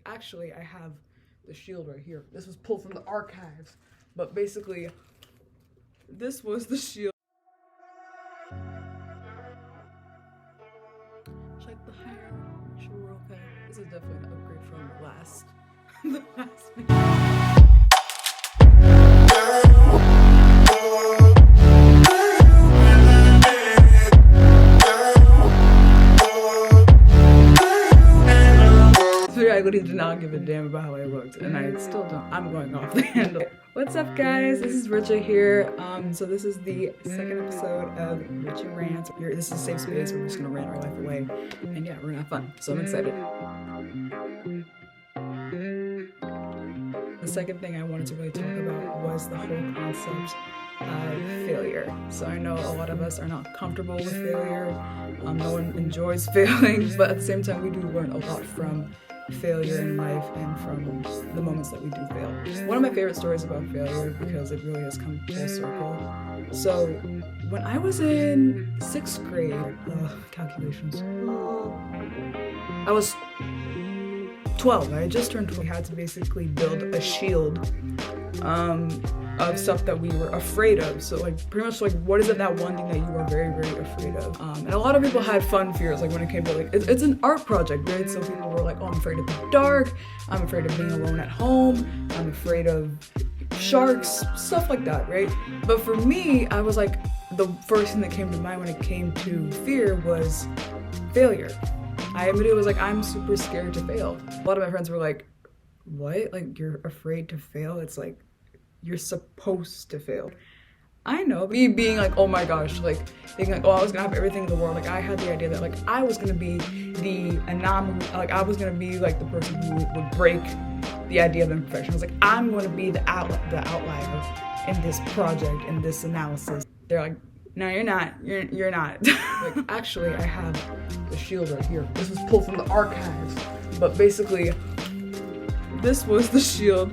Actually, I have the shield right here. This was pulled from the archives, but basically, this was the shield. Check the hair. Sure, we're okay. This is definitely an upgrade from the last video. I literally did not give a damn about how I looked, and I still don't. I'm going off the handle. What's up, guys? This is Richa here. So this is the second episode of Richa Rants. This is a safe space where we're just gonna rant our life away, and yeah, we're gonna have fun. So I'm excited. The second thing I wanted to really talk about was the whole concept of failure. So I know a lot of us are not comfortable with failure. No one enjoys failing, but at the same time, we do learn a lot from failure in life and from the moments that we do fail. One of my favorite stories about failure, because it really has come full circle. So when I was in 6th grade, calculations, I was 12. I had just turned 12. We had to basically build a shield of stuff that we were afraid of. So like pretty much like, what is it, that one thing that you are very, very afraid of? And a lot of people had fun fears, like when it came to like, it's an art project, right? So people were like, oh, I'm afraid of the dark, I'm afraid of being alone at home, I'm afraid of sharks, stuff like that, right? But for me, I was like, the first thing that came to mind when it came to fear was failure. I immediately was like, I'm super scared to fail. A lot of my friends were like, what? Like, you're afraid to fail? It's like, you're supposed to fail. I know, me being like, oh my gosh, like thinking like, oh, I was gonna have everything in the world. Like I had the idea that like I was gonna be the anomaly, like I was gonna be like the person who would break the idea of imperfection. I was like, I'm gonna be the outlier in this project, in this analysis. They're like, no, you're not. You're not. Like, actually, I have the shield right here. This was pulled from the archives, but basically, this was the shield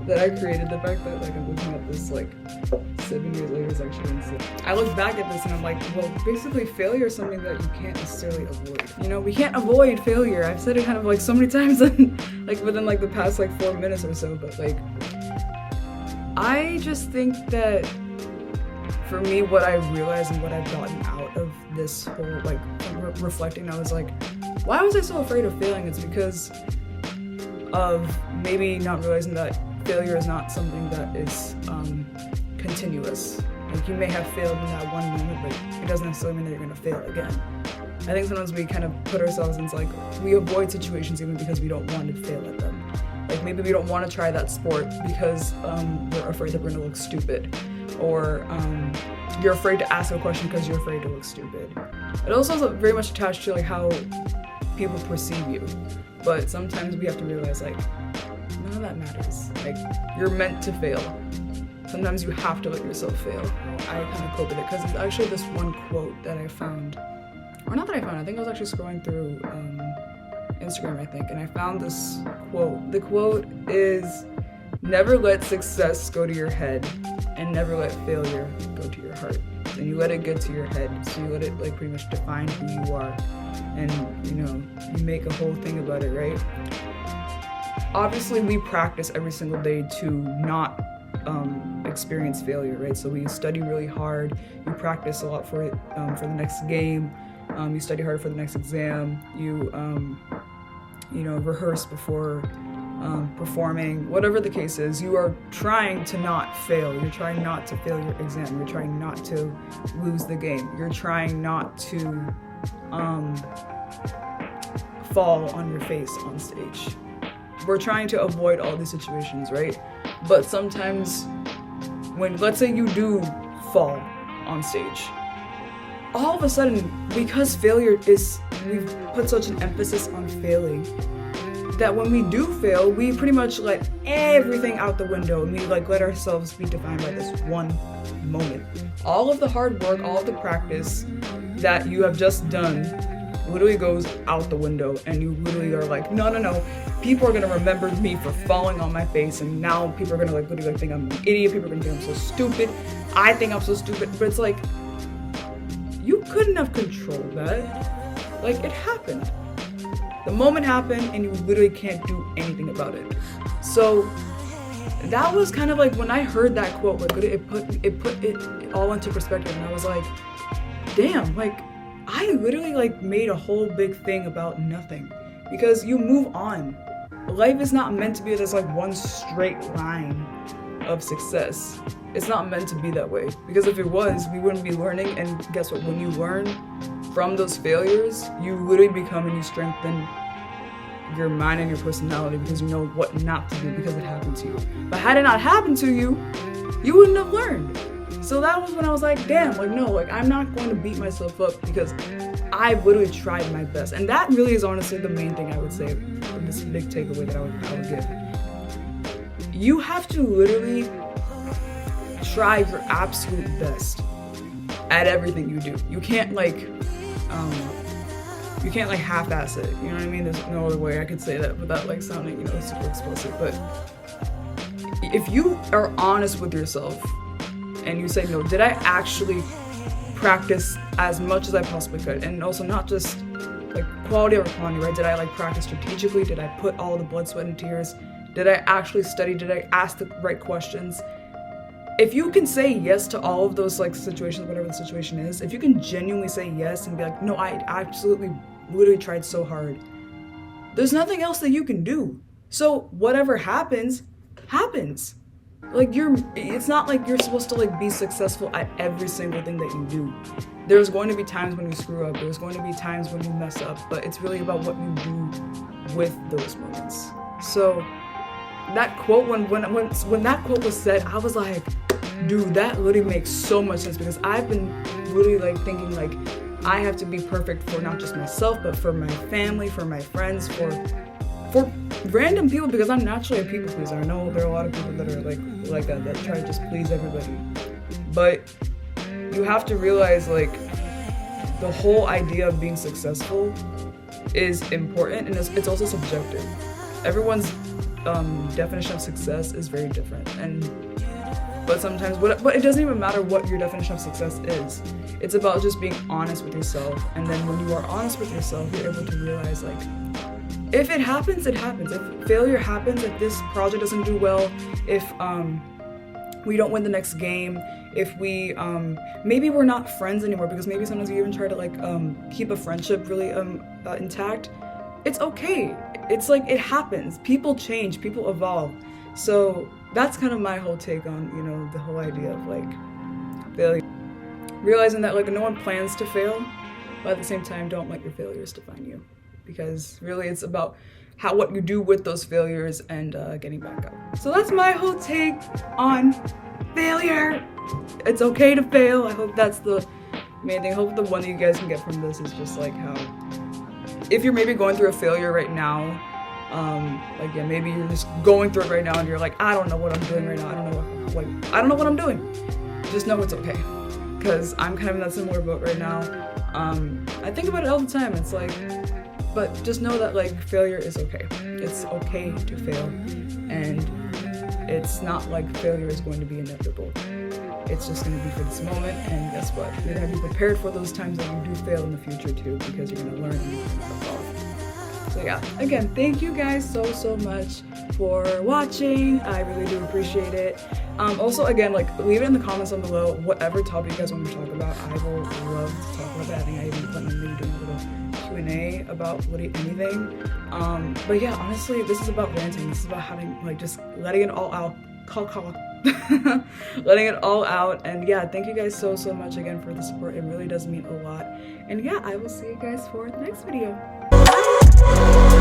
that I created. The fact that like I'm looking at this like 7 years later is actually insane. I look back at this and I'm like, well, basically failure is something that you can't necessarily avoid. You know, we can't avoid failure. I've said it kind of like so many times like within like the past like 4 minutes or so, but like I just think that for me, what I realized and what I've gotten out of this whole like reflecting, I was like, why was I so afraid of failing? It's because of maybe not realizing that failure is not something that is continuous. Like you may have failed in that one moment, but it doesn't necessarily mean that you're gonna fail again. I think sometimes we kind of put ourselves into like, we avoid situations even because we don't want to fail at them. Like maybe we don't want to try that sport because we're afraid that we're gonna look stupid. Or you're afraid to ask a question because you're afraid to look stupid. It also is very much attached to like how people perceive you. But sometimes we have to realize like, none of that matters. Like, you're meant to fail. Sometimes you have to let yourself fail. I kind of cope with it because it's actually this one quote that I found, or not that I found, I think I was actually scrolling through Instagram, I think, and I found this quote. The quote is, never let success go to your head and never let failure go to your heart. And you let it get to your head, so you let it like pretty much define who you are. And you know, you make a whole thing about it, right? Obviously, we practice every single day to not experience failure, right? So we study really hard. You practice a lot for it for the next game. You study hard for the next exam. You know, rehearse before performing. Whatever the case is, you are trying to not fail. You're trying not to fail your exam. You're trying not to lose the game. You're trying not to fall on your face on stage. We're trying to avoid all these situations, right? But sometimes when, let's say you do fall on stage, all of a sudden, because failure is, we've put such an emphasis on failing, that when we do fail, we pretty much let everything out the window and we like let ourselves be defined by this one moment. All of the hard work, all of the practice that you have just done literally goes out the window, and you literally are like, no, people are gonna remember me for falling on my face, and now people are gonna like literally think I'm an idiot, people are gonna think I'm so stupid, I think I'm so stupid, but it's like, you couldn't have controlled that. Like, it happened. The moment happened and you literally can't do anything about it. So that was kind of like when I heard that quote, like it put it all into perspective, and I was like, damn, like I literally like made a whole big thing about nothing, because you move on. Life is not meant to be this like one straight line of success. It's not meant to be that way, because if it was, we wouldn't be learning. And guess what? When you learn from those failures, you literally become and you strengthen your mind and your personality, because you know what not to do because it happened to you. But had it not happened to you, you wouldn't have learned. So that was when I was like, damn, like no, like I'm not going to beat myself up, because I literally tried my best. And that really is honestly the main thing I would say, this big takeaway that I would give. You have to literally try your absolute best at everything you do. You can't like half-ass it, you know what I mean? There's no other way I could say that without like sounding, you know, super explicit. But if you are honest with yourself and you say, no, did I actually practice as much as I possibly could? And also not just like quality over quantity, right? Did I like practice strategically? Did I put all the blood, sweat, and tears? Did I actually study? Did I ask the right questions? If you can say yes to all of those like situations, whatever the situation is, if you can genuinely say yes and be like, no, I absolutely literally tried so hard, there's nothing else that you can do. So whatever happens, happens. Like it's not like you're supposed to like be successful at every single thing that you do. There's going to be times when you screw up. There's going to be times when you mess up, but it's really about what you do with those moments. So that quote, when that quote was said, I was like, dude, that literally makes so much sense, because I've been really like thinking like I have to be perfect for not just myself, but for my family, for my friends, for random people, because I'm naturally a people pleaser. I know there are a lot of people that are like that try to just please everybody. But you have to realize like the whole idea of being successful is important, and it's also subjective. Everyone's definition of success is very different, but sometimes but it doesn't even matter what your definition of success is. It's about just being honest with yourself, and then when you are honest with yourself, you're able to realize like, if it happens, it happens. If failure happens, if this project doesn't do well, if we don't win the next game, if we maybe we're not friends anymore, because maybe sometimes you even try to like keep a friendship really intact, it's okay. It's like, it happens. People change, people evolve. So that's kind of my whole take on, you know, the whole idea of like failure. Realizing that like no one plans to fail, but at the same time, don't let your failures define you, because really it's about what you do with those failures and getting back up. So that's my whole take on failure. It's okay to fail. I hope that's the main thing. I hope the one that you guys can get from this is just like how, if you're maybe going through a failure right now, like yeah, maybe you're just going through it right now and you're like, I don't know what I'm doing right now. I don't know what I'm doing. Just know it's okay, because I'm kind of in that similar boat right now. I think about it all the time. It's like, but just know that like failure is okay. It's okay to fail, and it's not like failure is going to be inevitable. It's just going to be for this moment, and guess what? You're going to be prepared for those times that you do fail in the future too, because you're going to learn and you're going to evolve. So yeah, again, thank you guys so much for watching. I really do appreciate it. Also, again, like leave it in the comments down below, whatever topic you guys want me to talk about. I will love to talk about that. I think I even plan on maybe doing a little Q&A about anything. But yeah, honestly, this is about ranting. This is about having like just letting it all out. Letting it all out. And yeah, thank you guys so much again for the support. It really does mean a lot. And yeah, I will see you guys for the next video. Bye!